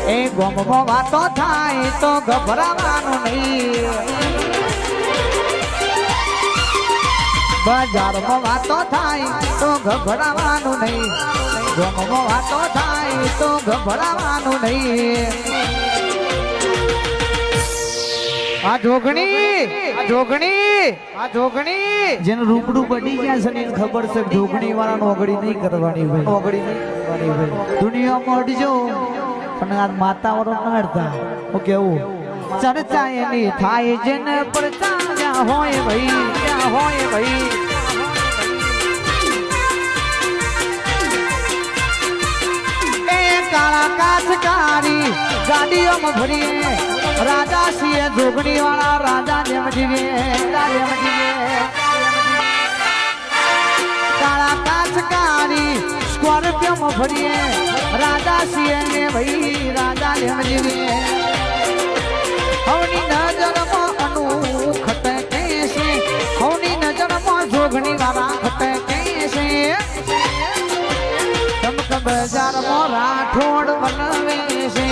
એ ગોમમાં વાતો થાય તો ગભરાવાનું નહીં, બજારમાં વાતો થાય તો ગભરાવાનું નહીં, ગોમમાં વાતો થાય તો ગભરાવાનું નહીં. આ જોગણી જેનું રૂપડું બની ગયા છે ને ખબર છે જોગણી વાળાનું ઓગળી નહીં કરવાની ભાઈ, ઓગળી નહીં કરવાની ભાઈ. દુનિયામાં અડજો પણ આ માતા વાળો ના અડતા. હું કેવું ચર્ચા એની થાય જેને પરચા જ્યાં હોય ભાઈ, ત્યાં હોય ભાઈ. એ કાળા કાચકારી ગાડીઓમાં ભરીએ રાજા છીએ જોગણી વાળા રાજા જેમ જીવે, કાળા કાચકારી સ્કોર્પિયોમાં ભરીએ રાજા છીએ ને ભાઈ રાજા જેમ જીવે. હવની નજરમાં અનુખત કે છે, હવની નજરમાં જોગણી વાળા ખત કે છે. ચમક બજારમાં રાઠોડ બનાવે છે,